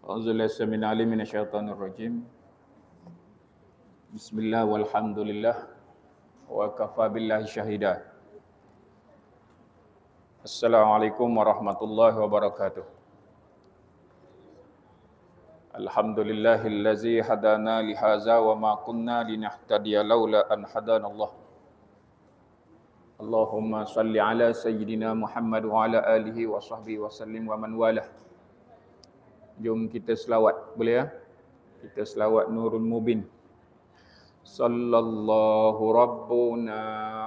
A'udzubillahi samil alim minasyaitonir rajim. Bismillah walhamdulillah wa kafa billahi syahida. Assalamualaikum warahmatullahi wabarakatuh. Alhamdulillahillazi hadana lihaza wa ma kunna linahtadiya laula an hadanallah. Allahumma salli ala sayyidina Muhammad wa ala alihi wa sahbihi wa sallim wa man walah. Jom kita selawat, boleh ya? Kita selawat Nurul Mubin. Sallallahu Rabbuna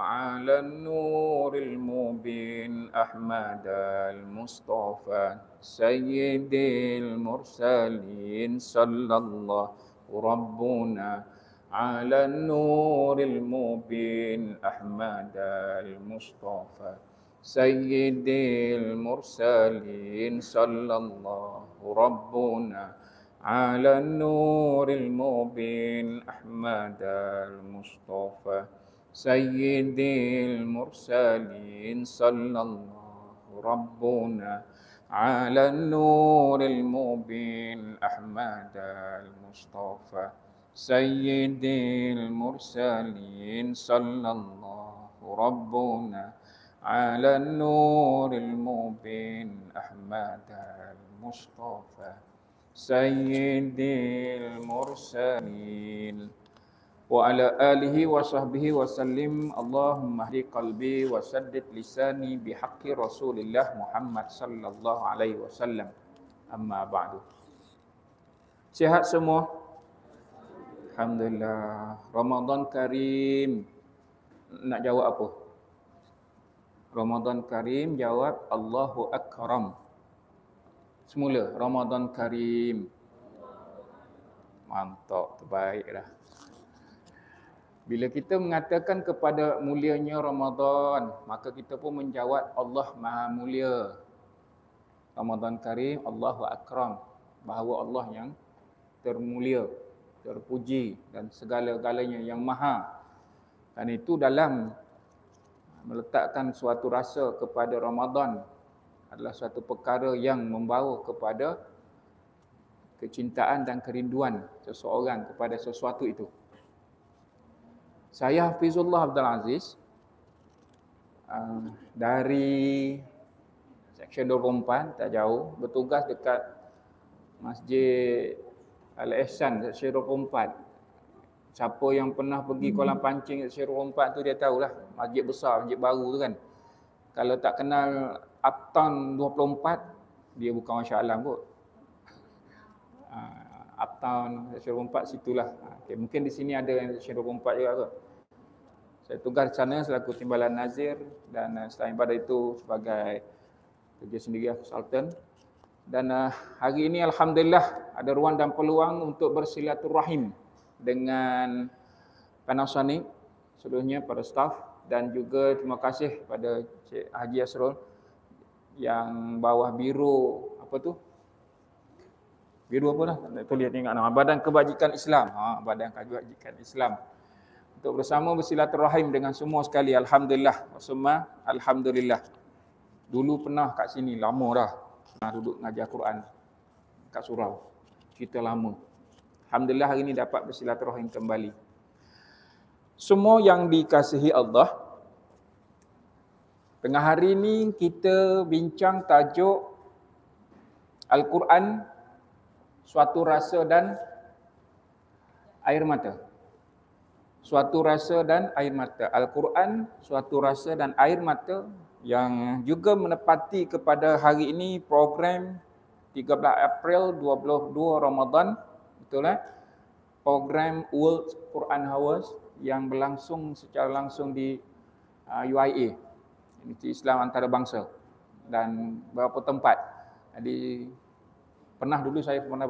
ala Nuril Mubin Ahmad al-Mustafa Sayyidil Mursalin. Sallallahu Rabbuna ala Nuril Mubin Ahmad al-Mustafa Sayyidil Mursalin. Sallallahu Rabbuna ala Nuril Mubin Ahmad al-Mustafa Sayyidil Mursalin. Sallallahu Rabbuna ala Nuril Mubin Ahmad al-Mustafa Sayyidil Mursalin. Sallallahu Rabbuna ala Nuril Mubin Ahmad al-Mustafa Sayyidil Mursalin wa ala alihi wa sahbihi wa sallim. Allahumma hdi qalbi wa saddid lisani bihaqqi Rasulillah Muhammad sallallahu alaihi wasallam. Amma ba'du. Sihat semua? Alhamdulillah. Ramadan Karim. Nak jawab apa? Ramadan Karim, jawab Allahu Akram. Semula, Ramadan Karim. Mantap, terbaik dah. Bila kita mengatakan kepada mulianya Ramadan, maka kita pun menjawab Allah Maha Mulia. Ramadan Karim, Allahu Akram. Bahawa Allah yang termulia, terpuji dan segala-galanya yang maha. Dan itu dalam meletakkan suatu rasa kepada Ramadan adalah suatu perkara yang membawa kepada kecintaan dan kerinduan seseorang kepada sesuatu itu. Saya Hafizullah Abdul Aziz dari Seksyen 24, tak jauh, bertugas dekat Masjid Al-Ihsan, Seksyen 24. Siapa yang pernah pergi kolam pancing Seksyen 24 tu dia tahulah, masjid besar, masjid baru tu kan. Kalau tak kenal Uptown 24, dia bukan Masya Allah kot. Uptown Seksyen 24 situlah. Okay, mungkin di sini ada yang Seksyen 24 juga kot. Saya tugas di sana selaku timbalan nazir dan selain pada itu sebagai kerja sendiri konsultan. Dan hari ini alhamdulillah ada ruang dan peluang untuk bersilaturahim dengan Panasonic, seluruhnya para staf, dan juga terima kasih pada Cik Haji Asrul yang bawah biro apa tu? Biro apa dah? Tak lihat ingat nama. Badan Kebajikan Islam. Badan Kebajikan Islam. Untuk bersama bersilaturahim dengan semua sekali. Alhamdulillah. Wasumma alhamdulillah. Dulu pernah kat sini, lama dah. Pernah duduk ngajar Quran kat surau. Cerita lama. Alhamdulillah hari ini dapat bersilaturahim kembali. Semua yang dikasihi Allah, tengah hari ini kita bincang tajuk Al-Quran, suatu rasa dan air mata. Suatu rasa dan air mata. Al-Quran, suatu rasa dan air mata, yang juga menepati kepada hari ini program 13 April 22 Ramadan, betul lah? Program World Quran Hours yang berlangsung secara langsung di UIA, Uniti Islam Antarabangsa, dan beberapa tempat. Jadi pernah dulu saya pernah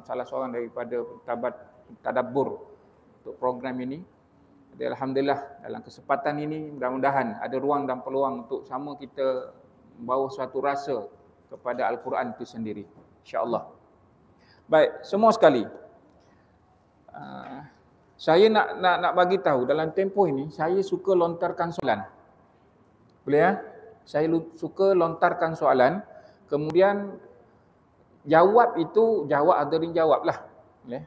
salah seorang daripada tadabbur untuk program ini. Jadi alhamdulillah dalam kesempatan ini mudah-mudahan ada ruang dan peluang untuk sama kita membawa suatu rasa kepada Al-Quran itu sendiri, insya-Allah. Baik, semua sekali. Saya nak bagi tahu dalam tempoh ini saya suka lontarkan soalan. Boleh ya? Saya suka lontarkan soalan, kemudian Jawab itu jawab hadirin jawablah. Ya.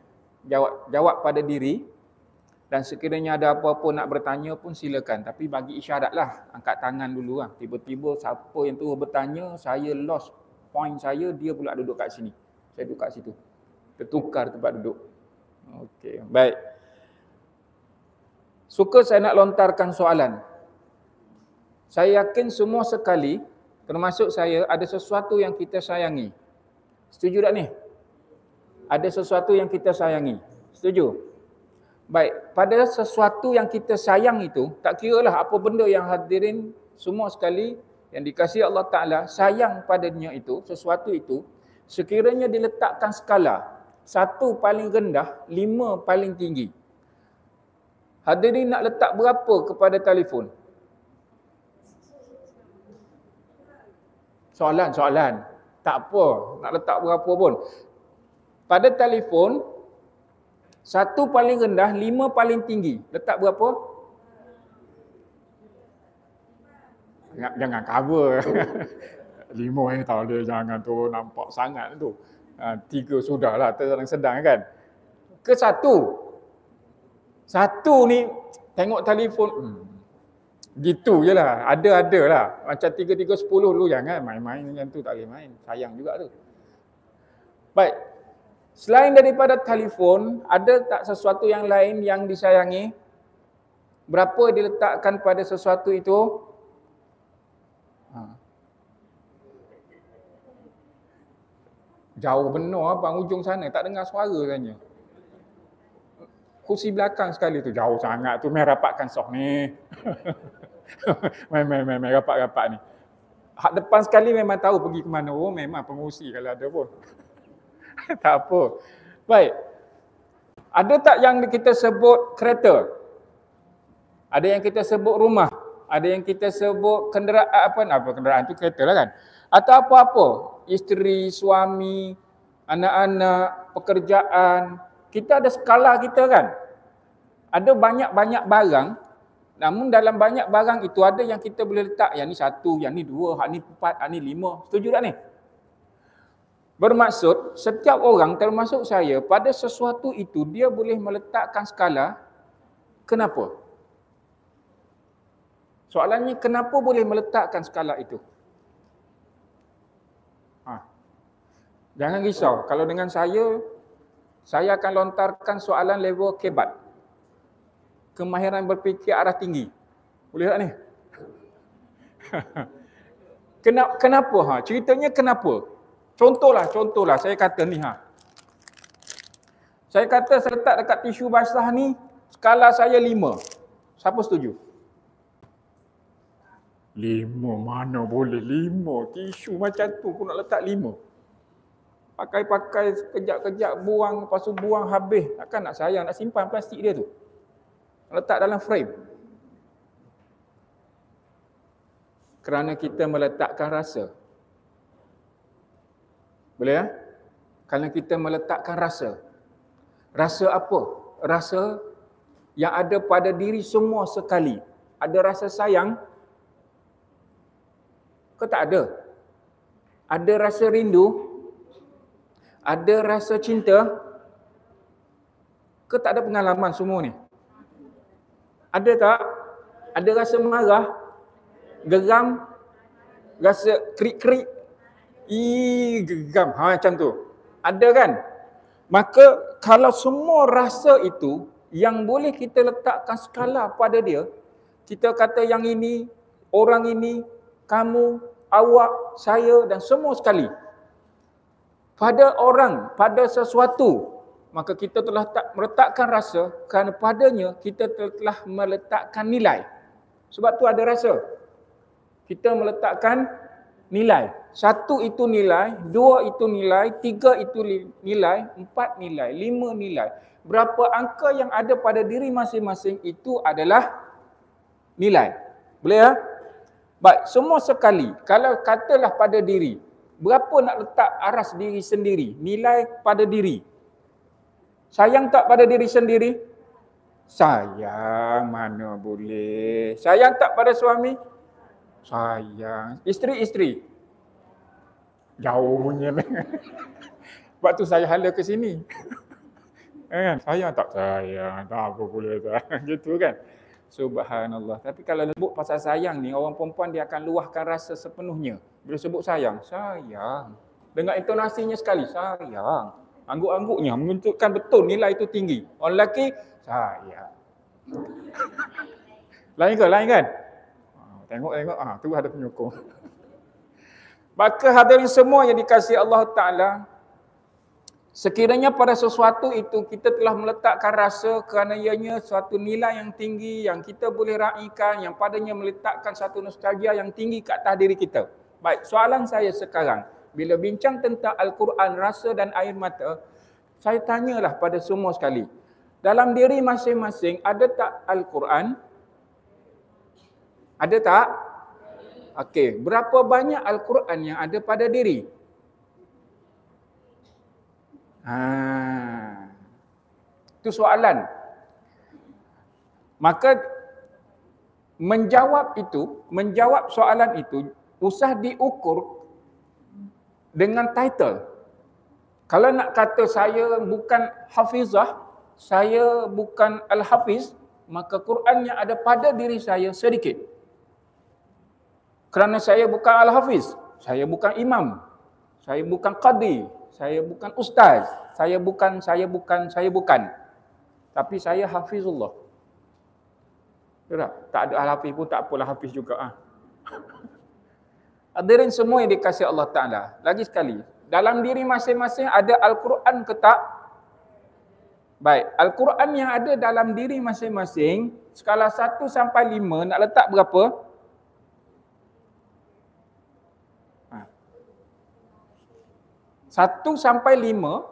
Jawab pada diri, dan sekiranya ada apa-apa nak bertanya pun silakan, tapi bagi isyaratlah, angkat tangan dulu lah. Tiba-tiba siapa yang tu bertanya, saya lost point saya, dia pula duduk kat sini. Saya duduk kat situ. Tertukar tempat duduk. Okey, baik. Suka saya nak lontarkan soalan. Saya yakin semua sekali, termasuk saya, ada sesuatu yang kita sayangi. Setuju tak ni? Ada sesuatu yang kita sayangi. Setuju? Baik, pada sesuatu yang kita sayang itu, tak kiralah apa benda yang hadirin semua sekali yang dikasihi Allah Ta'ala sayang padanya itu, sesuatu itu, sekiranya diletakkan skala, 1 paling rendah, 5 paling tinggi. Hadirin nak letak berapa kepada telefon? Soalan. Tak apa, nak letak berapa pun. Pada telefon, 1 paling rendah, 5 paling tinggi. Letak berapa? Jangan cover. 5 tak boleh, jangan tu nampak sangat tu. 3 sudahlah, sedang-sedang kan. Ke 1? 1 ni tengok telefon, gitu je lah, ada lah. Macam 3, 10 dulu, jangan main-main macam tu, tak boleh main. Sayang juga tu. Baik, selain daripada telefon, ada tak sesuatu yang lain yang disayangi? Berapa diletakkan pada sesuatu itu? Jauh benar abang, ujung sana, tak dengar suara tanya. Kursi belakang sekali tu, jauh sangat tu, main rapatkan soh ni. main rapat-rapat ni. Hak depan sekali memang tahu pergi ke mana. Oh, memang pengurusi kalau ada pun. Tak apa. Baik. Ada tak yang kita sebut kereta? Ada yang kita sebut rumah? Ada yang kita sebut kenderaan, apa kenderaan tu kereta lah kan? Atau apa-apa, isteri, suami, anak-anak, pekerjaan. Kita ada skala kita kan? Ada banyak-banyak barang, namun dalam banyak barang itu ada yang kita boleh letak, yang ni 1, yang ni 2, yang ni 4, yang ni 5. Setuju tak ni? Bermaksud, setiap orang termasuk saya, pada sesuatu itu dia boleh meletakkan skala. Kenapa? Soalannya, kenapa boleh meletakkan skala itu? Jangan risau. Kalau dengan saya akan lontarkan soalan level kebat. Kemahiran berfikir arah tinggi. Boleh tak ni? Kenapa? Ceritanya kenapa? Contohlah, saya kata ni. Saya kata saya letak dekat tisu basah ni, skala saya 5. Siapa setuju? 5, mana boleh 5? Tisu macam tu pun nak letak 5. Pakai sekejap-kejap, buang, lepas tu buang habis. Takkan nak sayang, nak simpan plastik dia tu. Letak dalam frame. Kerana kita meletakkan rasa. Boleh ya? Kerana kita meletakkan rasa. Rasa apa? Rasa yang ada pada diri semua sekali. Ada rasa sayang? Ke tak ada? Ada rasa rindu? Ada rasa cinta? Ke tak ada pengalaman semua ni? Ada tak? Ada rasa marah? Geram? Rasa krik-krik? Geram. Macam tu. Ada kan? Maka kalau semua rasa itu yang boleh kita letakkan skala pada dia, kita kata yang ini, orang ini, kamu, awak, saya dan semua sekali. Pada orang, pada sesuatu, maka kita telah meletakkan rasa, kerana padanya kita telah meletakkan nilai. Sebab tu ada rasa. Kita meletakkan nilai. 1 itu nilai, 2 itu nilai, 3 itu nilai, 4 nilai, 5 nilai. Berapa angka yang ada pada diri masing-masing itu adalah nilai. Boleh ya? Baik, semua sekali. Kalau katalah pada diri, berapa nak letak aras diri sendiri? Nilai pada diri. Sayang tak pada diri sendiri? Sayang, mana boleh. Sayang tak pada suami? Sayang. Isteri-isteri? Jauh punya ni. Sebab tu saya hala ke sini. Kan? Sayang tak sayang, tak apa boleh tak. Gitu kan. Subhanallah. Tapi kalau sebut pasal sayang ni, orang perempuan dia akan luahkan rasa sepenuhnya. Bila sebut sayang, sayang. Dengan intonasinya sekali, sayang. Angguk-angguknya menunjukkan betul nilai itu tinggi. Orang lelaki, sayang. Lain ke? Lain kan? Tengok-tengok, tu ada penyokong. Maka hadirin semua yang dikasihi Allah Ta'ala, sekiranya pada sesuatu itu kita telah meletakkan rasa kerana ianya suatu nilai yang tinggi yang kita boleh raikan, yang padanya meletakkan satu nostalgia yang tinggi ke atas diri kita. Baik, soalan saya sekarang, bila bincang tentang Al-Quran, rasa dan air mata, saya tanyalah pada semua sekali. Dalam diri masing-masing, ada tak Al-Quran? Ada tak? Okey, berapa banyak Al-Quran yang ada pada diri? Itu soalan. Maka menjawab soalan itu usah diukur dengan title. Kalau nak kata saya bukan hafizah, saya bukan al-hafiz, maka Quran yang ada pada diri saya sedikit. Kerana saya bukan al-hafiz, saya bukan imam, saya bukan qadi, saya bukan ustaz, saya bukan. Tapi saya hafizullah. Tak ada al-hafiz pun tak apalah, hafiz juga. Hadirin semua yang dikasihi Allah Ta'ala. Lagi sekali, dalam diri masing-masing ada Al-Quran ke tak? Baik, Al-Quran yang ada dalam diri masing-masing, skala 1 sampai 5, nak letak berapa? 1 sampai 5,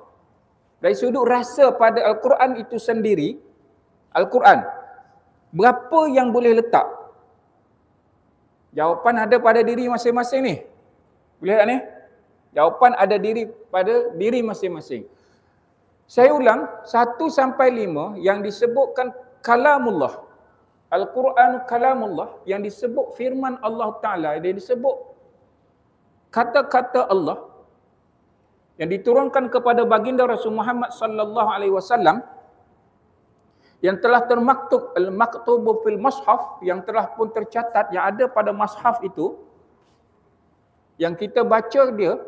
dari sudut rasa pada Al-Quran itu sendiri, Al-Quran, berapa yang boleh letak? Jawapan ada pada diri masing-masing ni. Boleh tak ni? Jawapan ada pada diri masing-masing. Saya ulang, 1 sampai 5 yang disebutkan kalamullah. Al-Quran kalamullah, yang disebut firman Allah Ta'ala, yang disebut kata-kata Allah, yang diturunkan kepada baginda Rasul Muhammad sallallahu alaihi wasallam, yang telah termaktub al-maktubu fil mushaf, yang telah pun tercatat, yang ada pada mushaf itu, yang kita baca dia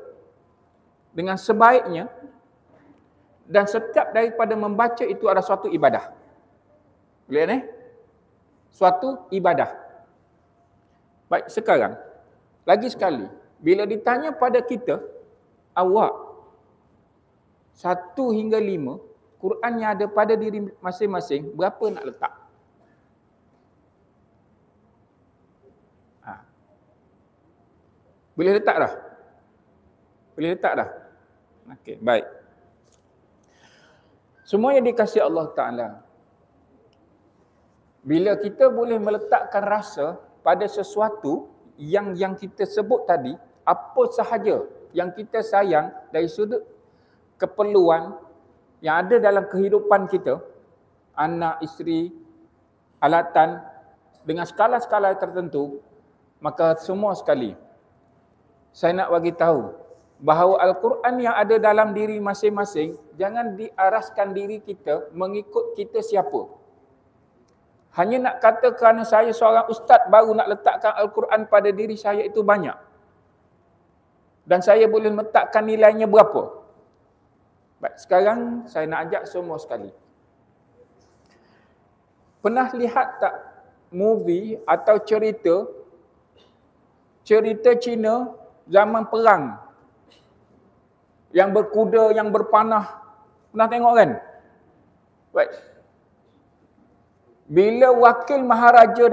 dengan sebaiknya, dan setiap daripada membaca itu adalah suatu ibadah. Boleh ni? Suatu ibadah. Baik, sekarang lagi sekali, bila ditanya pada kita, awak 1 hingga 5, Quran yang ada pada diri masing-masing, berapa nak letak? Boleh letak dah? Boleh letak dah? Okey, baik. Semua yang dikasihi Allah Ta'ala, bila kita boleh meletakkan rasa pada sesuatu yang kita sebut tadi, apa sahaja yang kita sayang dari sudut keperluan yang ada dalam kehidupan kita, anak, isteri, alatan, dengan skala-skala tertentu, maka semua sekali saya nak bagi tahu bahawa Al-Quran yang ada dalam diri masing-masing, jangan diaraskan diri kita mengikut kita siapa. Hanya nak kata kerana saya seorang ustaz baru nak letakkan Al-Quran pada diri saya itu banyak. Dan saya boleh letakkan nilainya berapa. Baik, sekarang saya nak ajak semua sekali. Pernah lihat tak movie atau cerita Cina zaman perang? Yang berkuda, yang berpanah. Pernah tengok kan? Baik. Bila wakil maharaja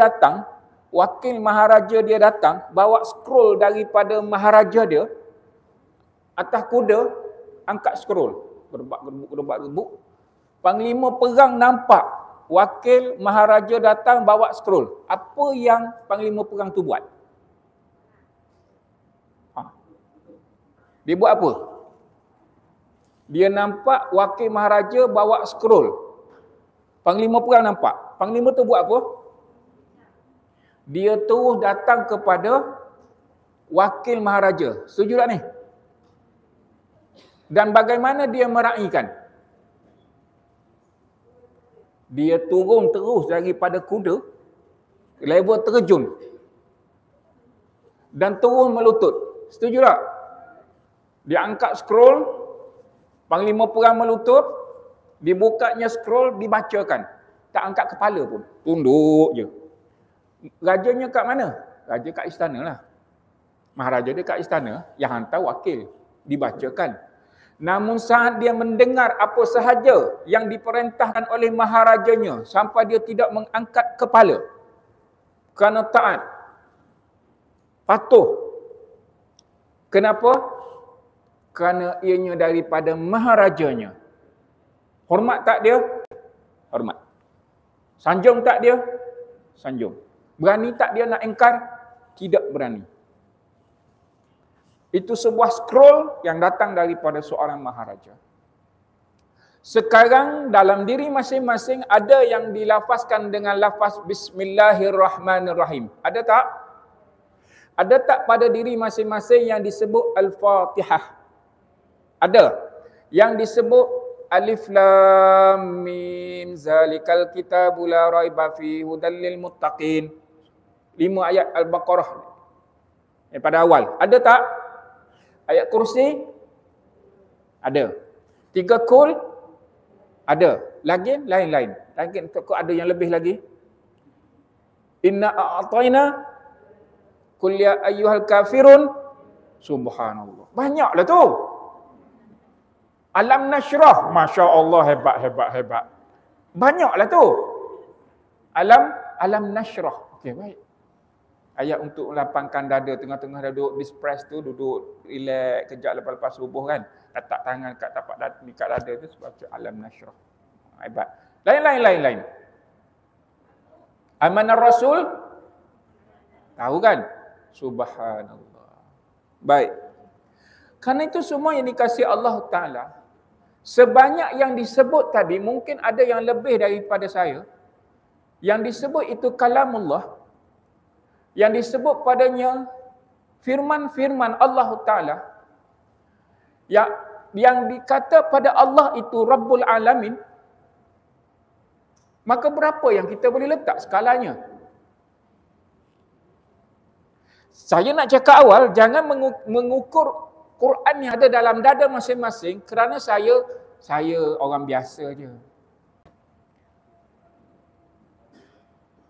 dia datang, bawa scroll daripada maharaja dia, atas kuda, angkat scroll. Gerbak-gerbuk. Panglima perang nampak wakil maharaja datang bawa scroll. Apa yang panglima perang tu buat? Dia buat apa? Dia nampak wakil maharaja bawa scroll. Panglima perang nampak. Panglima tu buat apa? Dia terus datang kepada wakil maharaja. Setuju tak ni? Dan bagaimana dia meraihkan? Dia turun terus daripada kuda, level terjun, dan turun melutut. Setuju tak? Dia angkat scroll, panglima perang melutut, dibukanya scroll, dibacakan. Tak angkat kepala pun, tunduk je. Rajanya kat mana? Raja kat istana lah. Maharaja dia kat istana, yang hantar wakil, dibacakan. Namun saat dia mendengar apa sahaja yang diperintahkan oleh maharajanya, sampai dia tidak mengangkat kepala, kerana taat, patuh. Kenapa? Kerana ianya daripada maharajanya. Hormat tak dia? Hormat. Sanjung tak dia? Sanjung. Berani tak dia nak ingkar? Tidak berani. Itu sebuah scroll yang datang daripada seorang maharaja. Sekarang dalam diri masing-masing ada yang dilafazkan dengan lafaz Bismillahirrahmanirrahim. Ada tak? Ada tak pada diri masing-masing yang disebut Al-Fatihah? Ada. Yang disebut Alif Lam Mim Zalikal Kitabu La Raiba Fihi Hudal lil Muttaqin. 5 ayat Al-Baqarah pada awal. Ada tak? Ayat kursi? Ada. 3 kul? Ada. Lagi? Lain-lain. Lagi kok ada yang lebih lagi? Inna a'tayna qul ya ayyuhal kafirun. Subhanallah. Banyaklah tu. Alam nasyrah. Masya Allah, hebat, hebat, hebat. Banyaklah tu. Alam nasyrah. Okey, baik. Ayat untuk lapangkan dada, tengah-tengah duduk distress tu, duduk relax kejap lepas subuh kan. Letak tangan kat tapak kat dada tu sebab tu alam nasyrah. Hebat. Lain. Amanar Rasul? Tahu kan? Subhanallah. Baik. Karena itu semua yang dikasihi Allah Ta'ala, sebanyak yang disebut tadi, mungkin ada yang lebih daripada saya. Yang disebut itu kalamullah. Yang disebut padanya firman-firman Allah Ta'ala. Yang dikata pada Allah itu Rabbul Alamin. Maka berapa yang kita boleh letak skalanya? Saya nak cakap awal, jangan mengukur Quran yang ada dalam dada masing-masing kerana saya orang biasa je.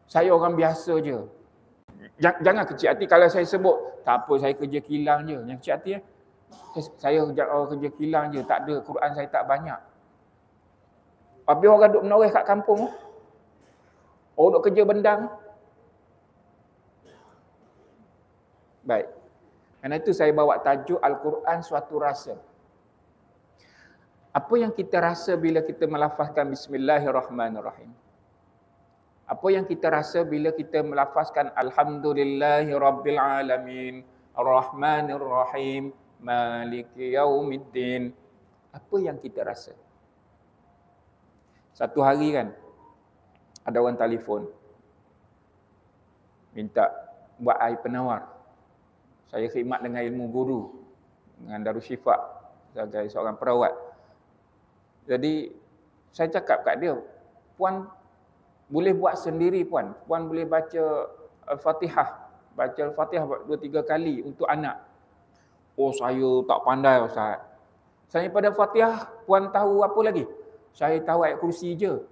Saya orang biasa je. Jangan kecil hati kalau saya sebut, tak apa saya kerja kilang je. Yang kecil hati saya kerja kilang je, tak ada, Quran saya tak banyak. Habis orang duduk menoreh kat kampung, orang duduk kerja bendang. Baik. Karena itu saya bawa tajuk Al-Quran suatu rasa. Apa yang kita rasa bila kita melafazkan Bismillahirrahmanirrahim? Apa yang kita rasa bila kita melafazkan Alhamdulillahi Rabbil Alamin, Ar-Rahmanir-Rahim, Maliki Yaumiddin? Apa yang kita rasa? Satu hari kan, ada orang telefon, minta buat air penawar. Saya khidmat dengan ilmu guru, dengan Darussyifa sebagai seorang perawat. Jadi, saya cakap kat dia, Puan boleh buat sendiri Puan. Puan boleh baca Al-Fatihah. Baca Al-Fatihah 2-3 kali untuk anak. Oh, saya tak pandai Ustaz. Saya pada Fatihah, Puan tahu apa lagi? Saya tahu ayat kursi je.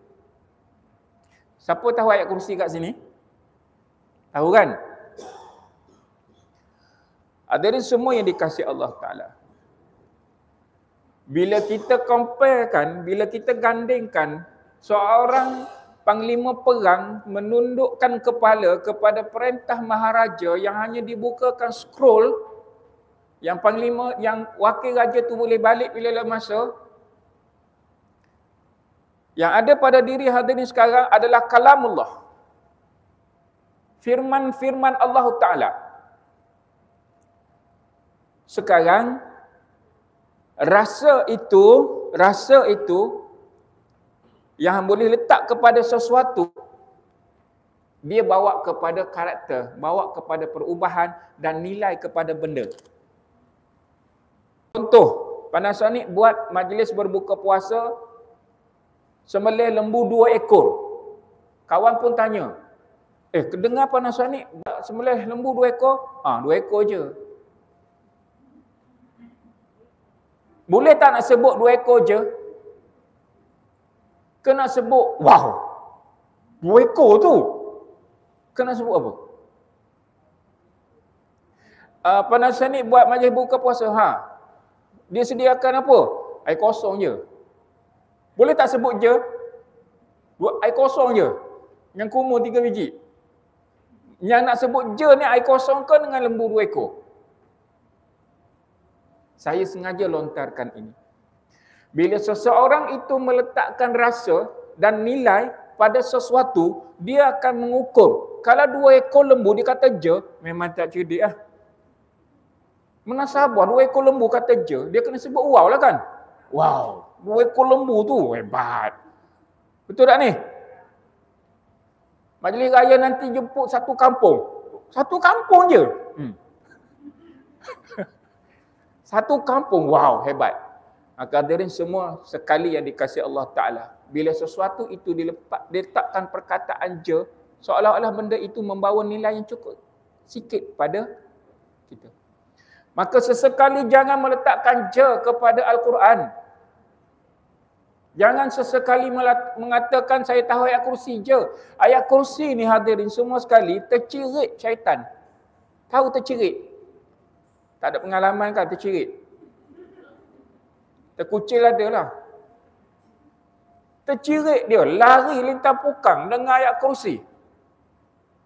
Siapa tahu ayat kursi kat sini? Tahu kan? Hadirin semua yang dikasihi Allah Ta'ala. Bila kita comparekan, bila kita gandingkan seorang panglima perang menundukkan kepala kepada perintah maharaja yang hanya dibukakan scroll, yang panglima, yang wakil raja tu boleh balik bila masa, yang ada pada diri hadirin sekarang adalah kalamullah. Firman-firman Allah Ta'ala. Sekarang, rasa itu yang boleh letak kepada sesuatu, dia bawa kepada karakter, bawa kepada perubahan dan nilai kepada benda. Contoh, Panasonic buat majlis berbuka puasa, sembelih lembu 2 ekor. Kawan pun tanya, kedengar Panasonic sembelih lembu 2 ekor? 2 ekor je. Boleh tak nak sebut 2 ekor je? Ke nak sebut, wow, 2 ekor tu? Ke nak sebut apa? Panasonic buat majlis buka puasa, dia sediakan apa? Air kosong je. Boleh tak sebut je? Air kosong je. Yang kumur 3 biji. Yang nak sebut je ni air kosong ke dengan lembu 2 ekor? Saya sengaja lontarkan ini. Bila seseorang itu meletakkan rasa dan nilai pada sesuatu, dia akan mengukur. Kalau 2 ekor lembu dia kata je, memang tak cerdik lah. Mana sabar 2 ekor lembu kata je, dia kena sebut wow lah kan? Wow, 2 ekor lembu tu hebat. Betul tak ni? Majlis raya nanti jemput satu kampung. Satu kampung je. Satu kampung, wow, hebat. Hadirin semua sekali yang dikasihi Allah Ta'ala. Bila sesuatu itu diletakkan perkataan je, seolah-olah benda itu membawa nilai yang cukup sikit pada kita. Maka sesekali jangan meletakkan je kepada Al-Quran. Jangan sesekali mengatakan saya tahu ayat kursi je. Ayat kursi ni hadirin semua sekali tercirit syaitan. Tahu tercirit? Tak ada pengalaman kan tercirit? Terkucil ada lah. Tercirit dia, lari lintang pukang dengan ayat kursi.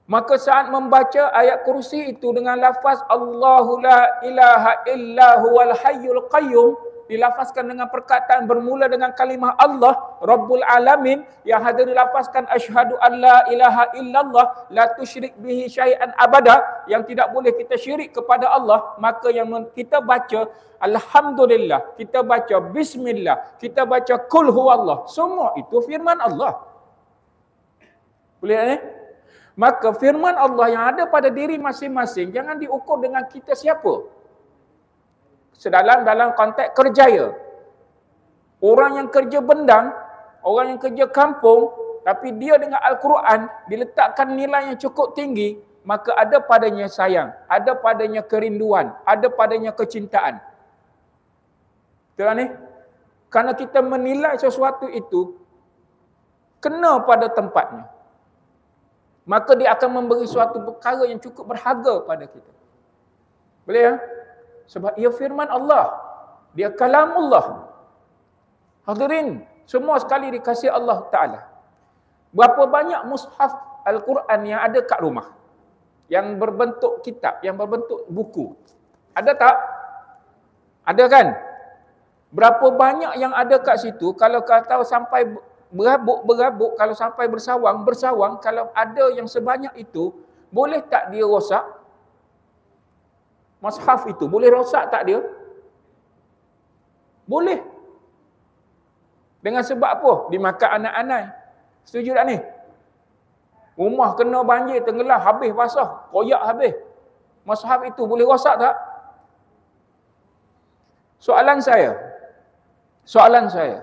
Maka saat membaca ayat kursi itu dengan lafaz Allahu la ilaha illa huwal hayyul qayyum, dilafazkan dengan perkataan bermula dengan kalimah Allah Rabbul Alamin, yang hadir dilafazkan asyhadu an la ilaha illallah la tusyrik bihi syai'an abada, yang tidak boleh kita syirik kepada Allah. Maka yang kita baca alhamdulillah, kita baca bismillah, kita baca qul huwallah, semua itu firman Allah. Boleh tak ni? Maka firman Allah yang ada pada diri masing-masing jangan diukur dengan kita siapa. Dalam konteks kerjaya. Orang yang kerja bendang, orang yang kerja kampung, tapi dia dengan Al-Quran diletakkan nilai yang cukup tinggi, maka ada padanya sayang, ada padanya kerinduan, ada padanya kecintaan. Betul ni? Karena kita menilai sesuatu itu kena pada tempatnya, maka dia akan memberi suatu perkara yang cukup berharga pada kita. Boleh ya? Sebab ia firman Allah. Dia kalamullah. Hadirin, semua sekali dikasihi Allah Ta'ala. Berapa banyak mushaf Al-Quran yang ada kat rumah? Yang berbentuk kitab, yang berbentuk buku. Ada tak? Ada kan? Berapa banyak yang ada kat situ, kalau kata sampai berabuk, kalau sampai bersawang, kalau ada yang sebanyak itu, boleh tak dia rosak? Mushaf itu, boleh rosak tak dia? Boleh. Dengan sebab apa? Dimakan anak-anak. Setuju tak ni? Rumah kena banjir, tenggelam, habis basah, koyak habis. Mushaf itu boleh rosak tak? Soalan saya,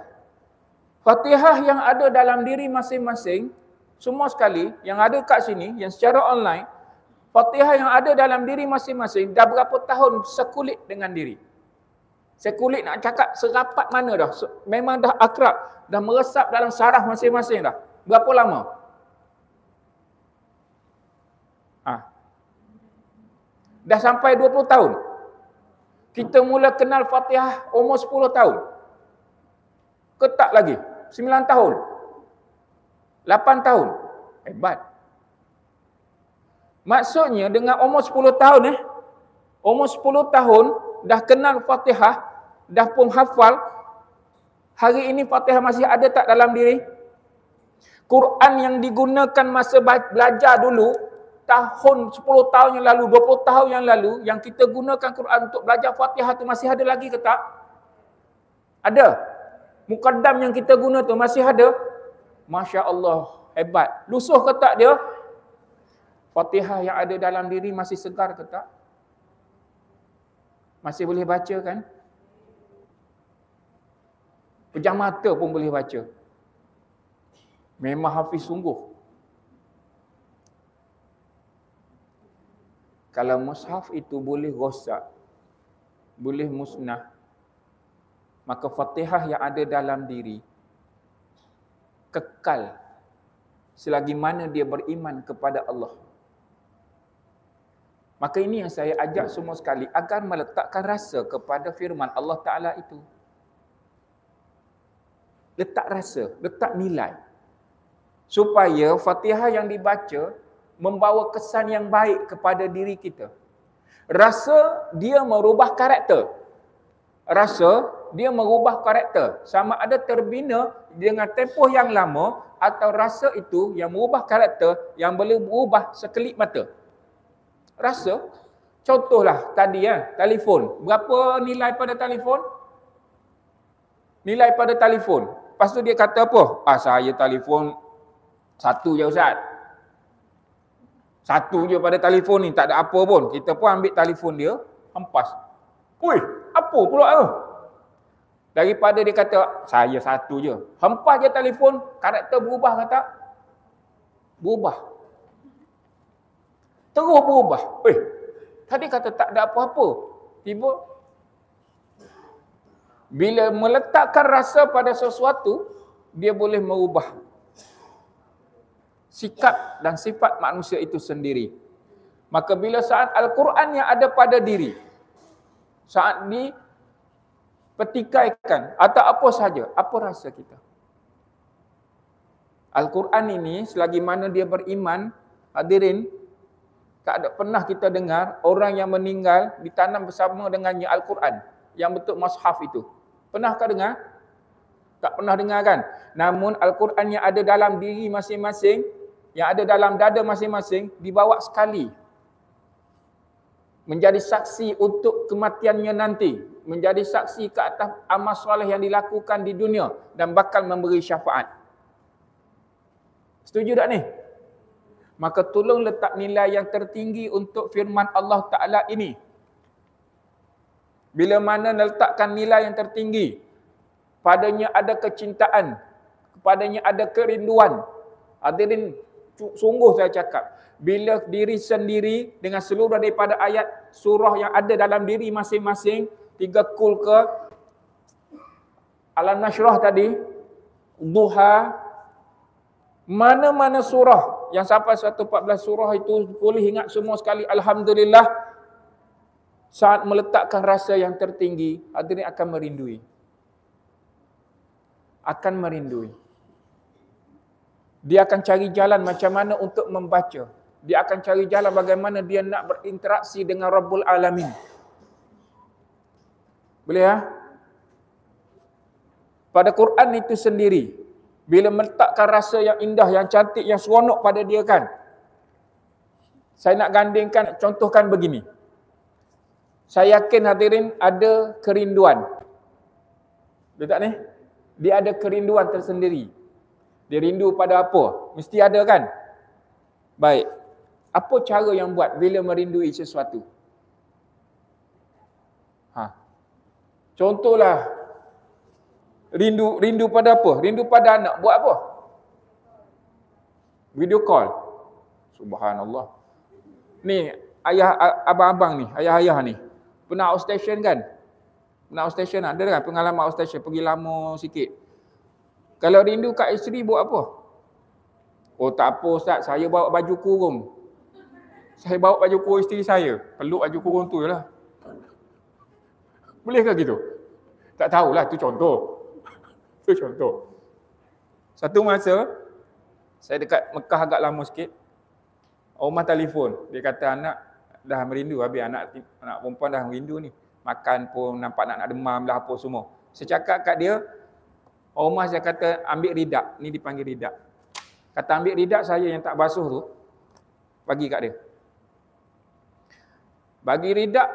Fatihah yang ada dalam diri masing-masing, semua sekali yang ada kat sini, yang secara online, Fatihah yang ada dalam diri masing-masing dah berapa tahun sekulit dengan diri? Sekulit nak cakap serapat mana dah? Memang dah akrab, dah meresap dalam saraf masing-masing dah. Berapa lama? Dah sampai 20 tahun. Kita mula kenal Fatihah umur 10 tahun. Ketak lagi. 9 tahun. 8 tahun. Hebat. Maksudnya dengan umur 10 tahun umur 10 tahun dah kenal Fatihah, dah pun hafal. Hari ini Fatihah masih ada tak dalam diri? Quran yang digunakan masa belajar dulu, tahun 10 tahun yang lalu, 20 tahun yang lalu, yang kita gunakan Quran untuk belajar Fatihah tu masih ada lagi ke tak? Ada. Muqaddam yang kita guna tu masih ada? Masya Allah, hebat. Lusuh ke tak dia? Fatihah yang ada dalam diri masih segar ke tak? Masih boleh baca kan? Pejam mata pun boleh baca. Memang hafiz sungguh. Kalau mushaf itu boleh rosak, boleh musnah, maka Fatihah yang ada dalam diri kekal selagi mana dia beriman kepada Allah. Maka ini yang saya ajak semua sekali agar meletakkan rasa kepada firman Allah Ta'ala itu. Letak rasa, letak nilai. Supaya Fatihah yang dibaca membawa kesan yang baik kepada diri kita. Rasa dia merubah karakter. Rasa dia merubah karakter. Sama ada terbina dengan tempoh yang lama atau rasa itu yang merubah karakter yang boleh berubah sekelip mata. Rasa, contohlah tadi telefon. Berapa nilai pada telefon? Nilai pada telefon. Lepas tu dia kata apa? Saya telefon 1 je Ustaz. 1 je pada telefon ni, tak ada apa pun. Kita pun ambil telefon dia, hempas. Ui, apa pula tu? Daripada dia kata, saya 1 je. Hempas je telefon, karakter berubah ke tak? Berubah. Terus berubah. Tadi kata tak ada apa-apa. Tiba. Bila meletakkan rasa pada sesuatu, dia boleh merubah sikap dan sifat manusia itu sendiri. Maka bila saat Al-Quran yang ada pada diri, saat dipetikaikan atau apa sahaja, apa rasa kita? Al-Quran ini selagi mana dia beriman, hadirin, tak ada pernah kita dengar orang yang meninggal ditanam bersama dengannya Al-Quran yang bentuk mushaf itu. Pernahkah dengar? Tak pernah dengar kan? Namun Al-Quran yang ada dalam diri masing-masing, yang ada dalam dada masing-masing, dibawa sekali. Menjadi saksi untuk kematiannya nanti. Menjadi saksi ke atas amal soleh yang dilakukan di dunia dan bakal memberi syafaat. Setuju tak ni? Maka tolong letak nilai yang tertinggi untuk firman Allah Ta'ala ini. Bila mana letakkan nilai yang tertinggi, padanya ada kecintaan, padanya ada kerinduan. Hadirin, sungguh saya cakap, bila diri sendiri dengan seluruh daripada ayat surah yang ada dalam diri masing-masing, 3 kul ke Al-Nashrah tadi, Duha, mana-mana surah yang sampai 114 surah itu boleh ingat semua sekali. Alhamdulillah, saat meletakkan rasa yang tertinggi, hadirin akan merindui. Akan merindui. Dia akan cari jalan macam mana untuk membaca. Dia akan cari jalan bagaimana dia nak berinteraksi dengan Rabbul Alamin. Boleh ya? Pada Quran itu sendiri, bila meletakkan rasa yang indah, yang cantik, yang seronok pada dia kan. Saya nak gandingkan, contohkan begini. Saya yakin hadirin ada kerinduan. Betul tak ni? Dia ada kerinduan tersendiri. Dia rindu pada apa? Mesti ada kan? Baik. Apa cara yang buat bila merindui sesuatu? Contohlah, rindu pada apa? Rindu pada anak. Buat apa? Video call. Subhanallah. Ni, ayah abang-abang ni, ayah-ayah ni. Pernah outstation kan? Pernah outstation ada kan? Pengalaman outstation, pergi lama sikit. Kalau rindu kat isteri buat apa? Oh tak apa Ustaz, saya bawa baju kurung. Saya bawa baju kurung isteri saya. Peluk baju kurung tu je lah. Bolehkah gitu? Tak tahulah, tu contoh. Itu contoh. Satu masa, saya dekat Mekah agak lama sikit. Rumah telefon. Dia kata anak dah merindu. Habis anak perempuan dah merindu ni. Makan pun nampak nak demam dah apa semua. Saya cakap kat dia, rumah saya kata ambil ridak. Ni dipanggil ridak. Kata ambil ridak saya yang tak basuh tu. Bagi kat dia. Bagi ridak,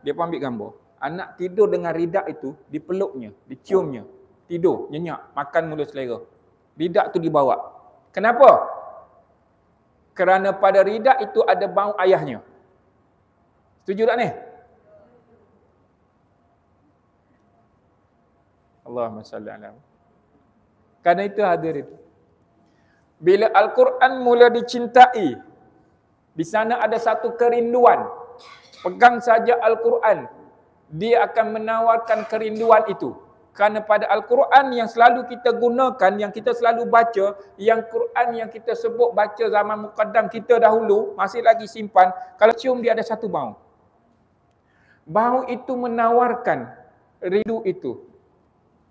dia pun ambil gambar. Anak tidur dengan ridak itu, dipeluknya, diciumnya. Tidur, nyenyak, makan mula selera. Ridak tu dibawa. Kenapa? Kerana pada ridak itu ada bau ayahnya. Setuju tak ni? Allahumma salli ala Karena itu hadirin, bila Al-Quran mula dicintai, di sana ada satu kerinduan. Pegang saja Al-Quran, dia akan menawarkan kerinduan itu. Kerana pada Al-Quran yang selalu kita gunakan, yang kita selalu baca, yang Quran yang kita sebut baca zaman muqaddam kita dahulu, masih lagi simpan, kalau cium dia ada satu bau. Bau itu menawarkan rindu itu.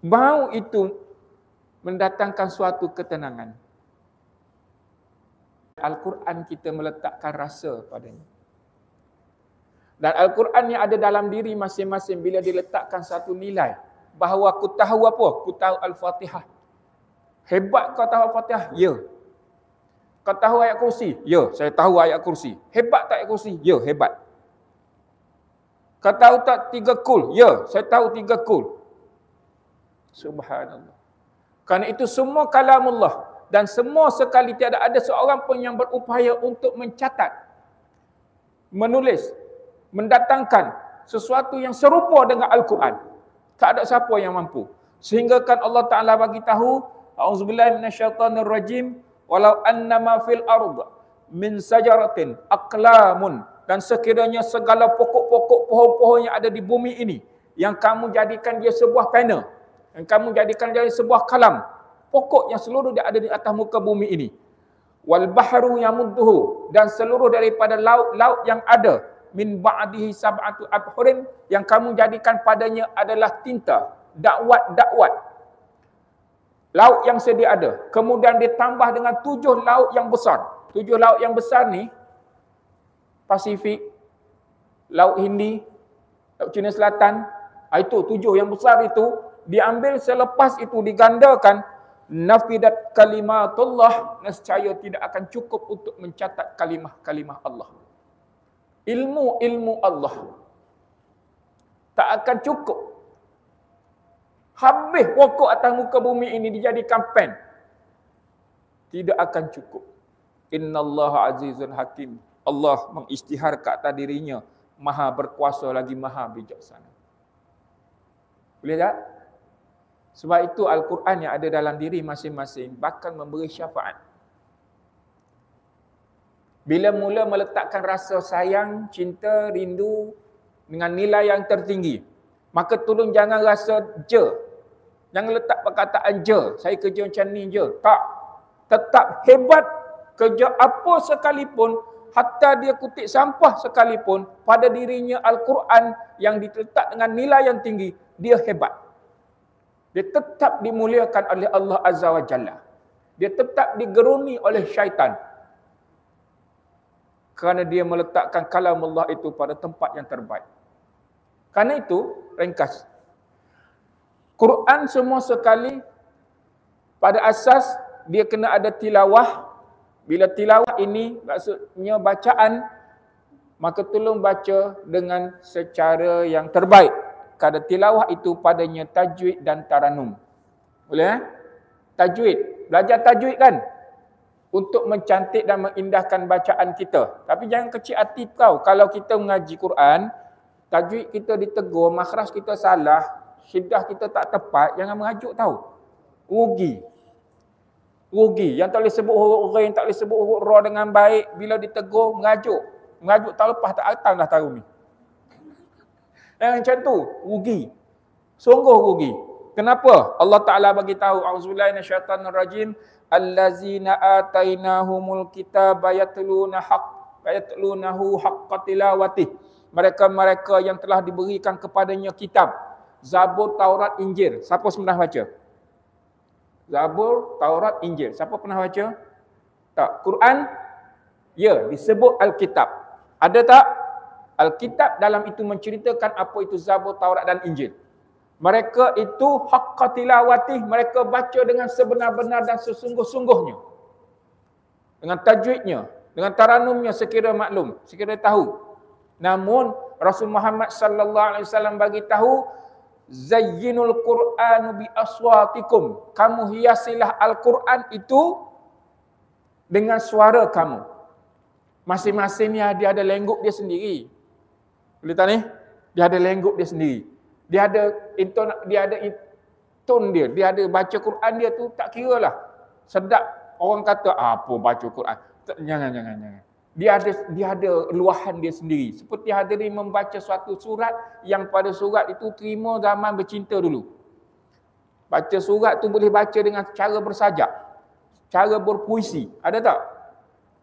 Bau itu mendatangkan suatu ketenangan. Al-Quran kita meletakkan rasa padanya. Dan Al-Quran yang ada dalam diri masing-masing bila diletakkan satu nilai. Bahawa aku tahu apa? Aku tahu Al-Fatihah. Hebat kau tahu Al-Fatihah? Ya. Kau tahu ayat kursi? Ya, saya tahu ayat kursi. Hebat tak ayat kursi? Ya, hebat. Kau tahu tak 3 kul? Ya, saya tahu 3 kul. Subhanallah. Kerana itu semua kalamullah. Dan semua sekali tiada ada seorang pun yang berupaya untuk mencatat, menulis, mendatangkan sesuatu yang serupa dengan Al-Quran. Tak ada siapa yang mampu. Sehingga kan Allah Ta'ala bagi tahu, A'udzubillahi minasyaitanirrajim, walau annama fil ardh min sajaratin aqlamun, dan sekiranya segala pokok-pokok pohon-pohon yang ada di bumi ini, yang kamu jadikan dia sebuah pena, yang kamu jadikan dia sebuah kalam, pokok yang seluruh dia ada di atas muka bumi ini. Wal bahru yamudduhu, dan seluruh daripada laut-laut yang ada, min ba'dihi sab'atu abhurin, yang kamu jadikan padanya adalah tinta, dakwat-dakwat. Laut yang sedia ada. Kemudian ditambah dengan 7 laut yang besar. 7 laut yang besar ni, Pasifik, Laut Hindi, Laut Cina Selatan, itu 7 yang besar itu, diambil selepas itu digandakan, nafidat kalimatullah, nescaya tidak akan cukup untuk mencatat kalimah-kalimah Allah. Ilmu-ilmu Allah tak akan cukup. Habis pokok atas muka bumi ini dijadikan pen, tidak akan cukup. Innallaha azizun hakim. Allah mengisytihar ke atas dirinya, maha berkuasa lagi maha bijaksana. Boleh tak? Sebab itu Al-Quran yang ada dalam diri masing-masing bakal memberi syafaat. Bila mula meletakkan rasa sayang, cinta, rindu dengan nilai yang tertinggi, maka tolong jangan rasa je. Jangan letak perkataan je, saya kerja macam ni je. Tak. Tetap hebat, kerja apa sekalipun, hatta dia kutip sampah sekalipun, pada dirinya Al-Quran yang diletak dengan nilai yang tinggi, dia hebat. Dia tetap dimuliakan oleh Allah Azza wa Jalla. Dia tetap digeruni oleh syaitan. Kerana dia meletakkan kalamullah itu pada tempat yang terbaik. Kerana itu, ringkas, Quran semua sekali, pada asas dia kena ada tilawah. Bila tilawah ini maksudnya bacaan, maka tolong baca dengan secara yang terbaik. Kerana tilawah itu padanya tajwid dan taranum. Boleh? Tajwid. Belajar tajwid kan? Untuk mencantik dan mengindahkan bacaan kita. Tapi jangan kecil hati kau. Kalau kita mengaji Quran, tajwid kita ditegur, makhraj kita salah, syiddah kita tak tepat, jangan mengajuk tahu. Rugi. Rugi. Yang tak boleh sebut huruf ghain, tak boleh sebut huruf ra dengan baik, bila ditegur, mengajuk. Mengajuk tak lepas, tak datang dah tahun ni. Yang macam tu, rugi. Sungguh rugi. Kenapa? Allah Ta'ala bagi tahu, A'udzubillahi minasyaitanirrajim, allazina atainahumul kitaba yatlunahu haqqa tilawatih. Mereka-mereka yang telah diberikan kepadanya kitab, Zabur, Taurat, Injil. Siapa pernah baca? Zabur, Taurat, Injil. Siapa pernah baca? Tak. Quran? Ya, disebut Alkitab. Ada tak? Alkitab dalam itu menceritakan apa itu Zabur, Taurat dan Injil. Mereka itu haqqa tilawatih, mereka baca dengan sebenar-benar dan sesungguh-sungguhnya. Dengan tajwidnya, dengan taranumnya sekira maklum, sekira tahu. Namun Rasul Muhammad sallallahu alaihi wasallam bagi tahu, zayyinul Qur'anu bi aswatikum. Kamu hiasilah Al-Quran itu dengan suara kamu. Masing-masing dia ada lengguk dia sendiri. Boleh tak ni? Dia ada lengguk dia sendiri. Dia ada tone dia. Dia ada baca Quran dia tu tak kira lah. Sedap orang kata apa baca Quran. Jangan. Dia ada luahan dia sendiri. Seperti hadirin membaca suatu surat yang pada surat itu terima zaman bercinta dulu. Baca surat tu boleh baca dengan cara bersajak, cara berpuisi. Ada tak?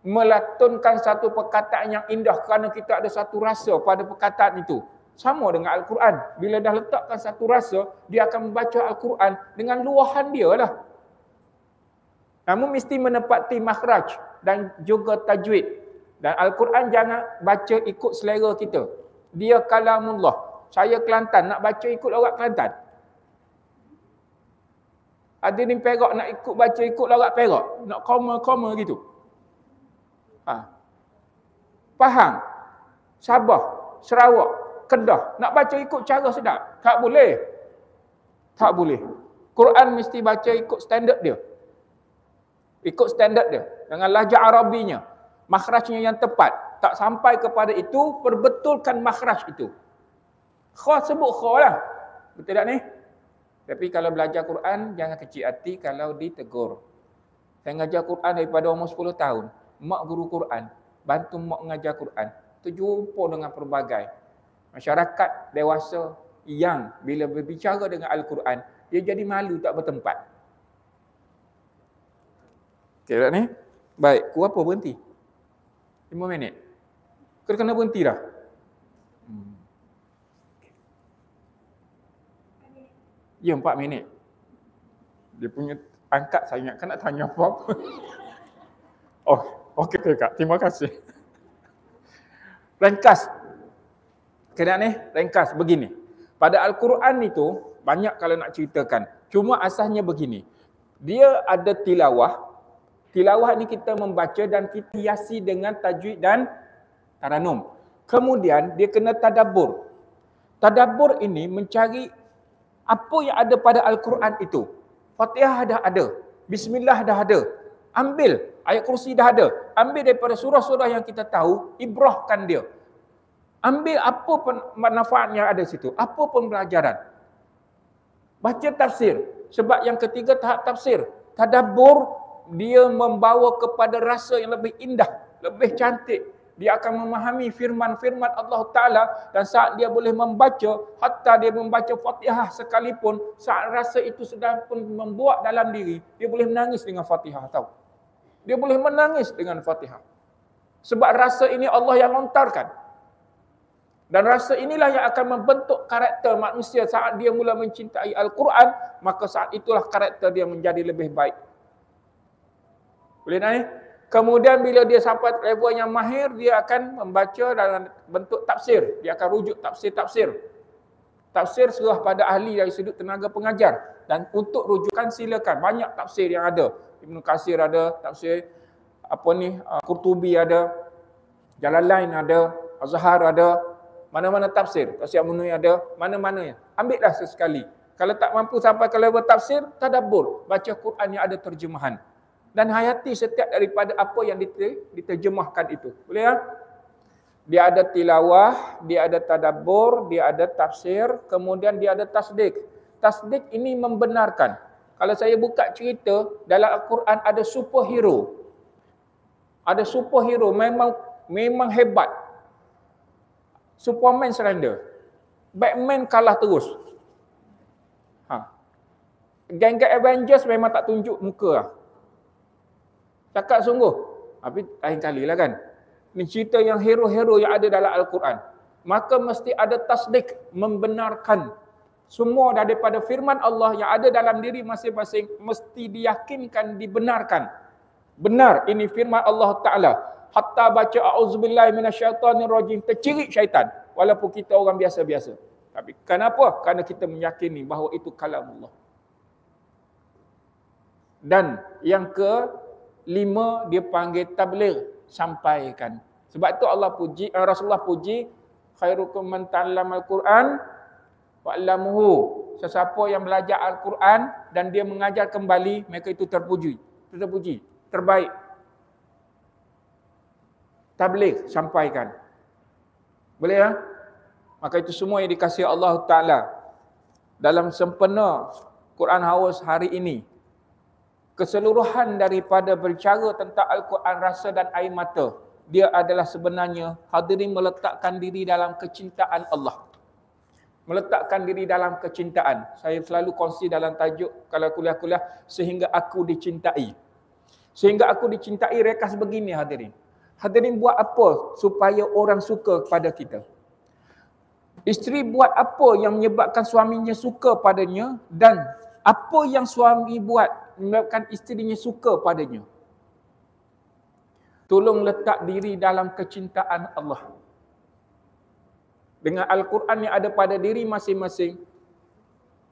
Melatunkan satu perkataan yang indah kerana kita ada satu rasa pada perkataan itu. Sama dengan Al-Quran. Bila dah letakkan satu rasa, dia akan membaca Al-Quran dengan luahan dia lah. Namun mesti menepati makhraj dan juga tajwid. Dan Al-Quran jangan baca ikut selera kita. Dia kalamullah. Saya Kelantan, nak baca ikut lorat Kelantan. Ada ni Perak nak ikut baca ikut lorat Perak. Nak koma gitu. Pahang, Sabah, Sarawak, Kedah. Nak baca ikut cara sedap. Tak boleh. Tak boleh. Quran mesti baca ikut standard dia. Ikut standard dia. Dengan lahjah Arabinya. Makhrajnya yang tepat. Tak sampai kepada itu, perbetulkan makhraj itu. Kha sebut kha lah. Betul tak ni? Tapi kalau belajar Quran, jangan kecil hati kalau ditegur. Saya mengajar Quran daripada umur 10 tahun. Mak guru Quran. Bantu mak mengajar Quran. Terjumpa dengan pelbagai masyarakat dewasa yang bila berbicara dengan Al-Quran, dia jadi malu tak bertempat. Okey tak ni? Baik, ku apa berhenti? 5 minit. Kena berhenti dah. Ya, 4 minit. Dia punya angkat saya ingatkan nak tanya apa. Oh, okey Kak. Terima kasih. Ringkas. Kena ni, ringkas begini. Pada Al-Quran itu, banyak kalau nak ceritakan. Cuma asasnya begini. Dia ada tilawah. Tilawah ni kita membaca dan kita hiasi dengan tajwid dan taranum. Kemudian dia kena tadabbur. Tadabbur ini mencari apa yang ada pada Al-Quran itu. Fatihah dah ada. Bismillah dah ada. Ambil. Ayat kursi dah ada. Ambil daripada surah-surah yang kita tahu. Ibrahkan dia. Ambil apa manfaat yang ada situ. Apa pembelajaran. Baca tafsir. Sebab yang ketiga tahap tafsir. Tadabbur. Dia membawa kepada rasa yang lebih indah. Lebih cantik. Dia akan memahami firman-firman Allah Ta'ala. Dan saat dia boleh membaca, hatta dia membaca Fatihah sekalipun, saat rasa itu sedang pun membuat dalam diri, dia boleh menangis dengan Fatihah. Tahu? Dia boleh menangis dengan Fatihah. Sebab rasa ini Allah yang lontarkan. Dan rasa inilah yang akan membentuk karakter manusia saat dia mula mencintai Al-Quran, maka saat itulah karakter dia menjadi lebih baik. Boleh naik? Kemudian bila dia sampai level yang mahir, dia akan membaca dalam bentuk tafsir. Dia akan rujuk tafsir-tafsir. Tafsir serah pada ahli dari sudut tenaga pengajar. Dan untuk rujukan silakan. Banyak tafsir yang ada. Ibn Katsir ada, tafsir Qurtubi ada, Jalalain ada, Azhar ada, mana-mana tafsir. Tafsir Munir ada, mana-mana. Ambillah sesekali. Kalau tak mampu sampai ke level tafsir, tadabbur. Baca Quran yang ada terjemahan. Dan hayati setiap daripada apa yang diterjemahkan itu. Boleh tak? Dia ada tilawah, dia ada tadabbur, dia ada tafsir, kemudian dia ada tasdik. Tasdik ini membenarkan. Kalau saya buka cerita, dalam Al-Quran ada superhero. Ada superhero, memang hebat. Superman surrender. Batman kalah terus. Geng-geng Avengers memang tak tunjuk muka lah. Cakap sungguh. Tapi lain kali lah kan. Ini cerita yang hero-hero yang ada dalam Al-Quran. Maka mesti ada tasdik, membenarkan. Semua daripada firman Allah yang ada dalam diri masing-masing mesti diyakinkan, dibenarkan. Benar, ini firman Allah Ta'ala. Hatta baca a'udzubillahi minasyaitanirrajim, tercirit syaitan. Walaupun kita orang biasa-biasa. Tapi kenapa? Kerana kita meyakini bahawa itu kalamullah. Dan yang kelima, dia panggil tabligh, sampaikan. Sebab itu Allah puji, Rasulullah puji, khairukum man ta'allamal Quran wa 'allamahu. Sesiapa yang belajar Al-Quran dan dia mengajar kembali, mereka itu terpuji, terbaik. Tabligh, sampaikan. Boleh tak? Maka itu semua yang dikasihi Allah Ta'ala. Dalam sempena Quran House hari ini, keseluruhan daripada berbicara tentang Al-Quran rasa dan air mata, dia adalah sebenarnya hadirin meletakkan diri dalam kecintaan Allah. Meletakkan diri dalam kecintaan. Saya selalu kongsi dalam tajuk kalau kuliah-kuliah, sehingga aku dicintai. Sehingga aku dicintai, rekas begini hadirin. Hadirin buat apa supaya orang suka kepada kita? Isteri buat apa yang menyebabkan suaminya suka padanya, dan apa yang suami buat menyebabkan isterinya suka padanya? Tolong letak diri dalam kecintaan Allah. Dengan Al-Quran yang ada pada diri masing-masing,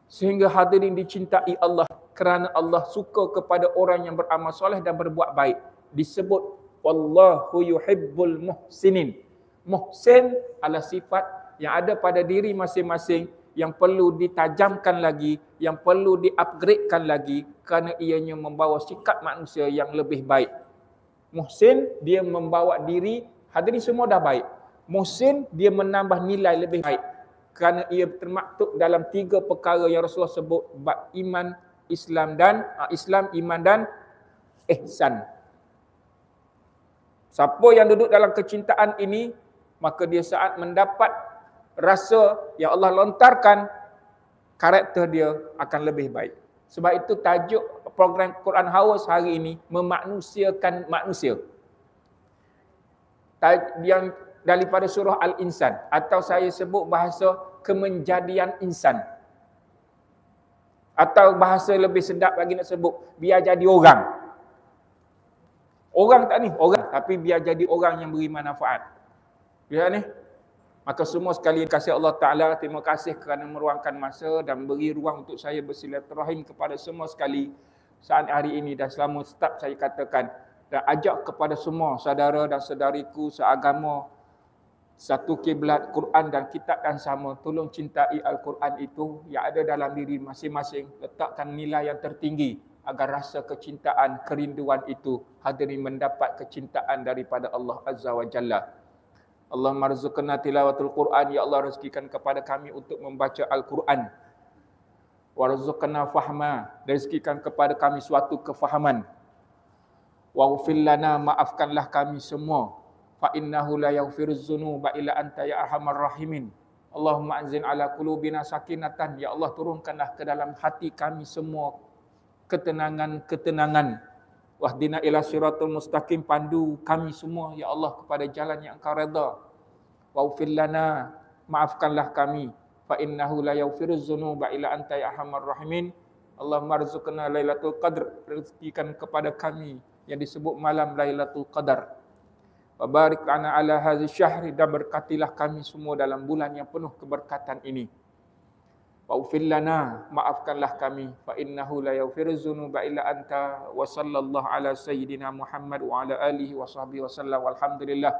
sehingga hadirin dicintai Allah kerana Allah suka kepada orang yang beramal soleh dan berbuat baik. Disebut wallahu yuhibbul muhsinin. Muhsin adalah sifat yang ada pada diri masing-masing yang perlu ditajamkan lagi, yang perlu di-upgradekan lagi kerana ianya membawa sikap manusia yang lebih baik. Muhsin, dia membawa diri, hadirin semua dah baik. Muhsin, dia menambah nilai lebih baik kerana ia termaktub dalam 3 perkara yang Rasulullah sebut, iman, Islam, iman dan ihsan. Siapa yang duduk dalam kecintaan ini, maka dia saat mendapat rasa yang Allah lontarkan, karakter dia akan lebih baik. Sebab itu tajuk program Quran House hari ini, memanusiakan manusia. Yang daripada surah Al-Insan, atau saya sebut bahasa kemenjadian insan. Atau bahasa lebih sedap lagi nak sebut, biar jadi orang. Orang tak ni, orang, tapi biar jadi orang yang beri manfaat. Biar ni. Maka semua sekali kasih Allah Ta'ala, terima kasih kerana meruangkan masa dan beri ruang untuk saya bersilaturahim kepada semua sekali saat hari ini, dan selama start saya katakan dan ajak kepada semua saudara dan saudariku seagama, satu kiblat, Quran dan kitab yang sama, tolong cintai Al-Quran itu yang ada dalam diri masing-masing, letakkan nilai yang tertinggi agar rasa kecintaan, kerinduan itu hadirin mendapat kecintaan daripada Allah Azza wa Jalla. Allahumma rzuqna tilawatul Quran, ya Allah rezekikan kepada kami untuk membaca Al-Quran. Warzuqna fahma, rezekikan kepada kami suatu kefahaman. Waghfir lana, maafkanlah kami semua. Fa innahu la yaghfiruz dzunuba illa anta ya arhamar rahimin. Allahumma anzil ala qulubina sakinatan, ya Allah turunkanlah ke dalam hati kami semua ketenangan. Wahdina ila siratul mustaqim, pandu kami semua ya Allah kepada jalan yang Engkau redha. Waghfir lana, maafkanlah kami. Fa innahu la yaghfiruz dzunuba illa anta ya arhamar rahimin. Allahumma rzuqna lailatul qadr, rezekikan kepada kami yang disebut malam Lailatul Qadar. Wa barik lana ala hadhihi syahri, dan berkatilah kami semua dalam bulan yang penuh keberkatan ini. Waghfir lana, maafkanlah kami. Fa innahu la yaghfiruz dzunuba illa anta. Wa sallallahu ala sayyidina Muhammad wa ala alihi wa sahbihi wa sallam. Walhamdulillah.